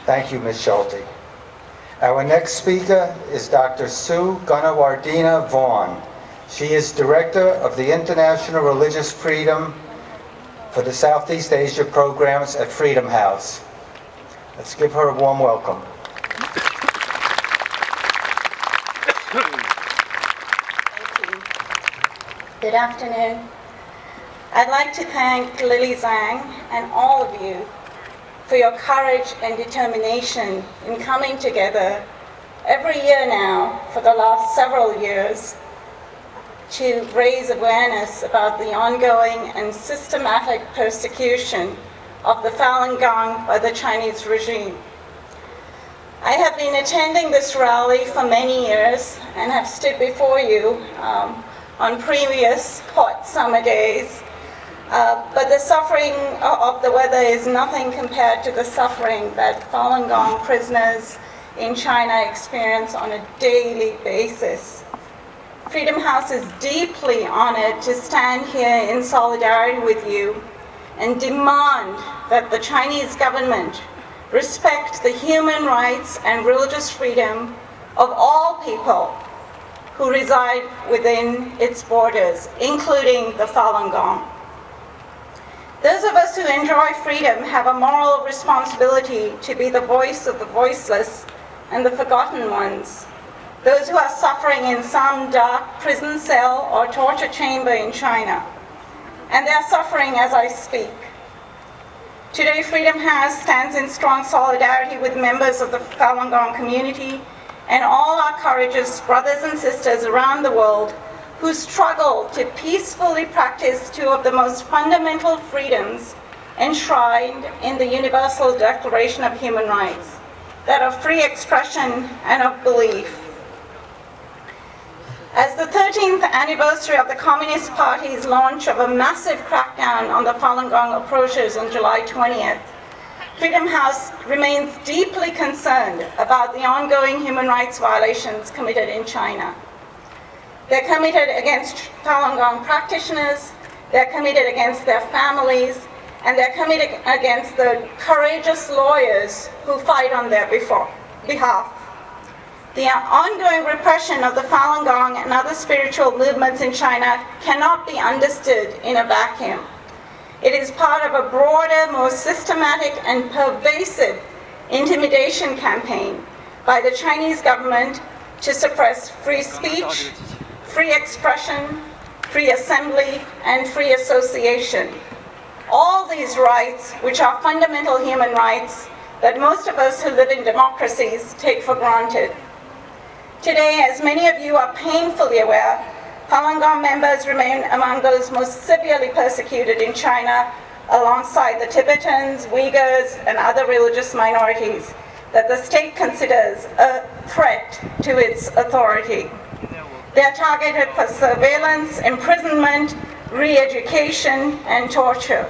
Thank you, Ms. Schulte. Our next speaker is Dr. Sue Gunawardena-Vaughn. She is Director of the International Religious Freedom for the Southeast Asia programs at Freedom House. Let's give her a warm welcome. Thank you. Good afternoon. I'd like to thank Lily Zhang and all of you for your courage and determination in coming together every year now for the last several years to raise awareness about the ongoing and systematic persecution of the Falun Gong by the Chinese regime. I have been attending this rally for many years and have stood before you on previous hot summer days, but the suffering of the weather is nothing compared to the suffering that Falun Gong prisoners in China experience on a daily basis. Freedom House is deeply honored to stand here in solidarity with you and demand that the Chinese government respect the human rights and religious freedom of all people who reside within its borders, including the Falun Gong. Those of us who enjoy freedom have a moral responsibility to be the voice of the voiceless and the forgotten ones, those who are suffering in some dark prison cell or torture chamber in China. And they are suffering as I speak. Today, Freedom House stands in strong solidarity with members of the Falun Gong community and all our courageous brothers and sisters around the world who struggle to peacefully practice two of the most fundamental freedoms enshrined in the Universal Declaration of Human Rights, that of free expression and of belief. As the 13th anniversary of the Communist Party's launch of a massive crackdown on the Falun Gong approaches on July 20th, Freedom House remains deeply concerned about the ongoing human rights violations committed in China. They're committed against Falun Gong practitioners, they're committed against their families, and they're committed against the courageous lawyers who fight on their behalf. The ongoing repression of the Falun Gong and other spiritual movements in China cannot be understood in a vacuum. It is part of a broader, more systematic and pervasive intimidation campaign by the Chinese government to suppress free speech, free expression, free assembly, and free association. All these rights, which are fundamental human rights that most of us who live in democracies take for granted. Today, as many of you are painfully aware, Falun Gong members remain among those most severely persecuted in China, alongside the Tibetans, Uyghurs, and other religious minorities that the state considers a threat to its authority. They are targeted for surveillance, imprisonment, re-education, and torture.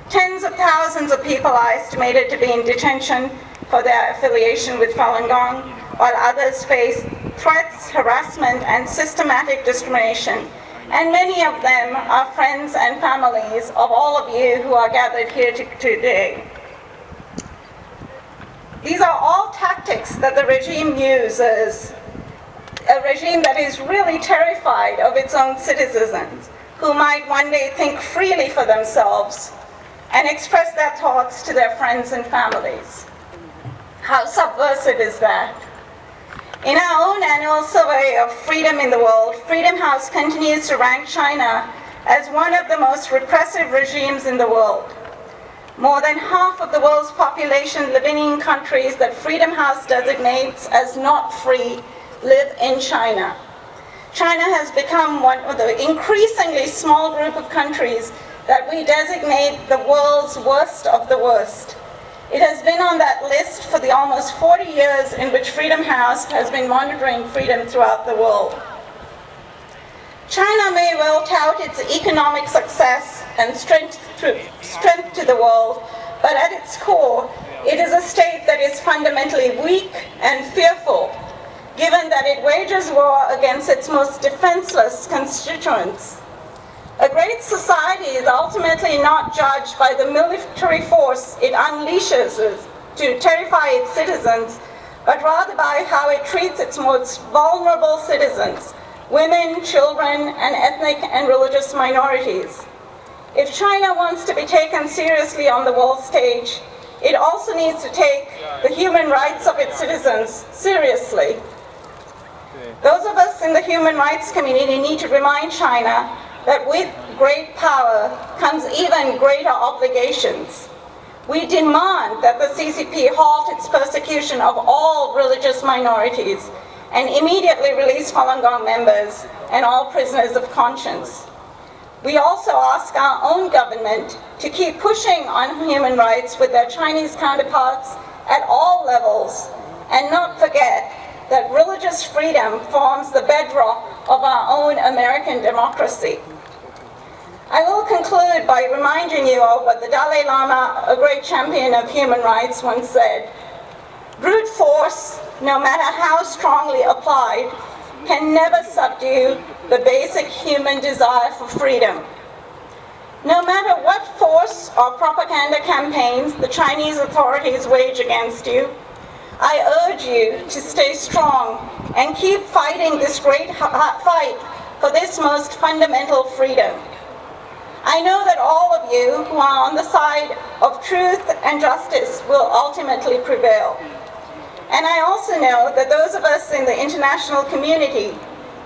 Tens of thousands of people are estimated to be in detention for their affiliation with Falun Gong, while others face threats, harassment, and systematic discrimination. And many of them are friends and families of all of you who are gathered here today. These are all tactics that the regime uses, a regime that is really terrified of its own citizens, who might one day think freely for themselves and express their thoughts to their friends and families. How subversive is that? In our own annual survey of freedom in the world, Freedom House continues to rank China as one of the most repressive regimes in the world. More than half of the world's population living in countries that Freedom House designates as not free live in China. China has become one of the increasingly small group of countries that we designate the world's worst of the worst. It has been on that list for the almost 40 years in which Freedom House has been monitoring freedom throughout the world. China may well tout its economic success and strength to the world, but at its core, it is a state that is fundamentally weak and fearful, given that it wages war against its most defenseless constituents. A great society is ultimately not judged by the military force it unleashes to terrify its citizens, but rather by how it treats its most vulnerable citizens, women, children, and ethnic and religious minorities. If China wants to be taken seriously on the world stage, it also needs to take the human rights of its citizens seriously. Those of us in the human rights community need to remind China that with great power comes even greater obligations. We demand that the CCP halt its persecution of all religious minorities and immediately release Falun Gong members and all prisoners of conscience. We also ask our own government to keep pushing on human rights with their Chinese counterparts at all levels and not forget that religious freedom forms the bedrock of our own American democracy. I will conclude by reminding you of what the Dalai Lama, a great champion of human rights, once said: brute force, no matter how strongly applied, can never subdue the basic human desire for freedom. No matter what force or propaganda campaigns the Chinese authorities wage against you, I urge you to stay strong and keep fighting this great fight for this most fundamental freedom. I know that all of you who are on the side of truth and justice will ultimately prevail. And I also know that those of us in the international community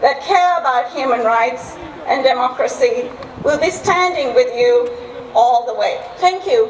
that care about human rights and democracy will be standing with you all the way. Thank you.